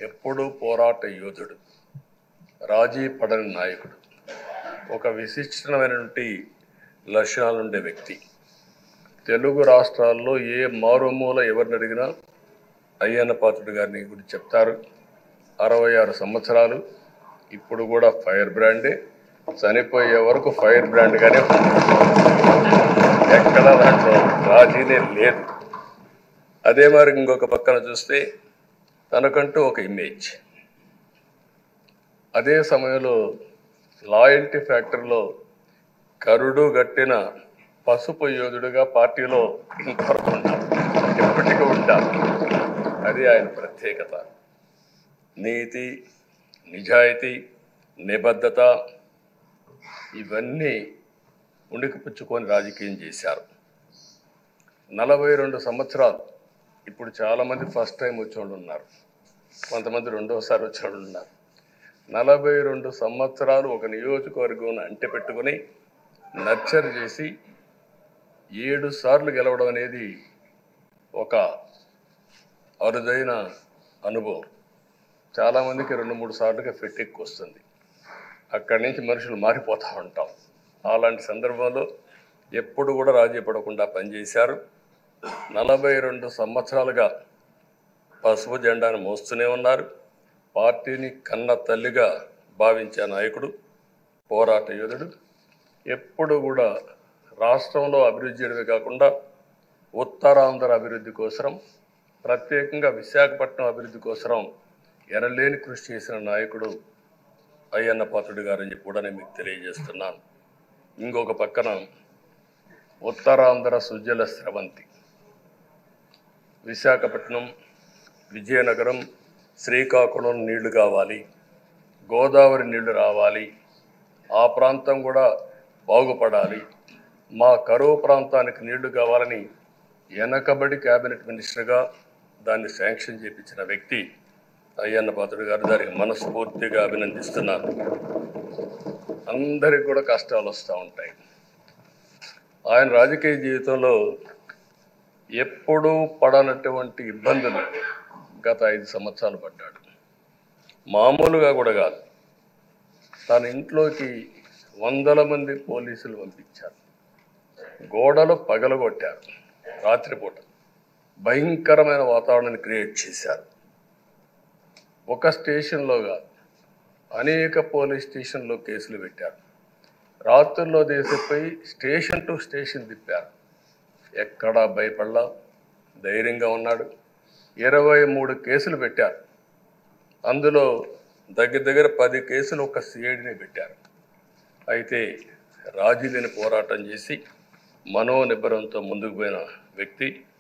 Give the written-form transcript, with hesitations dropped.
ఎప్పుడూ పోరాట యోధుడు, రాజీ పడని నాయకుడు, ఒక విశిష్టమైనటువంటి లక్షణాలుండే వ్యక్తి. తెలుగు రాష్ట్రాల్లో ఏ మారుమూల ఎవరిని అడిగినా అయ్యన్న పాత్రుడు గారిని గురించి చెప్తారు. 66 సంవత్సరాలు, ఇప్పుడు కూడా ఫైర్ బ్రాండే, చనిపోయే వరకు ఫైర్ బ్రాండ్గానే ఎక్కడ దాంట్లో రాజీనే లేదు. అదే మరి ఇంకొక పక్కన చూస్తే తనకంటూ ఒక ఇమేజ్. అదే సమయంలో లాయల్టీ ఫ్యాక్టరీలో కరుడు గట్టిన పసుపు యోధుడుగా పార్టీలో ఇంతవరకు ఉంటారు, ఎప్పటికీ ఉంటారు. అది ఆయన ప్రత్యేకత. నీతి, నిజాయితీ, నిబద్ధత ఇవన్నీ ఉణికిపుచ్చుకొని రాజకీయం చేశారు. 42 సంవత్సరాలు. ఇప్పుడు చాలామంది ఫస్ట్ టైం వచ్చేవాళ్ళు ఉన్నారు, కొంతమంది రెండోసారి వచ్చేవాళ్ళు ఉన్నారు. 42 సంవత్సరాలు ఒక నియోజకవర్గం అంటె పెట్టుకుని నర్చర్ చేసి 7 సార్లు గెలవడం అనేది ఒక అరుదైన అనుభవం. చాలామందికి 2-3 సార్లుగా ఫెట్టెక్కి వస్తుంది. అక్కడి నుంచి మనుషులు మారిపోతూ ఉంటాం. అలాంటి సందర్భంలో ఎప్పుడు కూడా రాజీ పడకుండా పనిచేశారు. 42 సంవత్సరాలుగా పసుపు జెండాను మోస్తూనే ఉన్నారు. పార్టీని కన్న తల్లిగా భావించే నాయకుడు, పోరాట యోధుడు. ఎప్పుడు కూడా రాష్ట్రంలో అభివృద్ధి చేయడమే కాకుండా ఉత్తరాంధ్ర అభివృద్ధి కోసం, ప్రత్యేకంగా విశాఖపట్నం అభివృద్ధి కోసం ఎనలేని కృషి చేసిన నాయకుడు అయ్యన్న పాత్రుడు గారని చెప్పి కూడా నేను మీకు తెలియజేస్తున్నాను. ఇంకొక పక్కన ఉత్తరాంధ్ర సుజల స్రవంతి, విశాఖపట్నం, విజయనగరం, శ్రీకాకుళం నీళ్లు కావాలి, గోదావరి నీళ్లు రావాలి, ఆ ప్రాంతం కూడా బాగుపడాలి, మా కరువు ప్రాంతానికి నీళ్లు కావాలని వెనకబడి క్యాబినెట్ మినిస్టర్గా దాన్ని శాంక్షన్ చేయించిన వ్యక్తి అయ్యన్న పాత్రుడు గారు. దానికి మనస్ఫూర్తిగా అభినందిస్తున్నాను. అందరికి కూడా కష్టాలు వస్తూ ఉంటాయి. ఆయన రాజకీయ జీవితంలో ఎప్పుడూ పడనటువంటి ఇబ్బందులు గత 5 సంవత్సరాలు పడ్డాడు. మామూలుగా కూడా కాదు, తన ఇంట్లోకి వందల మంది పోలీసులు పంపించారు, గోడలు పగలగొట్టారు, రాత్రిపూట భయంకరమైన వాతావరణాన్ని క్రియేట్ చేశారు. ఒక స్టేషన్లో కాదు, అనేక పోలీస్ స్టేషన్లో కేసులు పెట్టారు. రాత్రుల్లో దేశపోయి స్టేషన్ టు స్టేషన్ తిప్పారు. ఎక్కడా భయపడలా, ధైర్యంగా ఉన్నాడు. 23 కేసులు పెట్టారు. అందులో దగ్గర 10 కేసులు ఒక సిఐడిని పెట్టారు. అయితే రాజీ లేని పోరాటం చేసి మనోనిబ్బరంతో ముందుకు పోయిన వ్యక్తి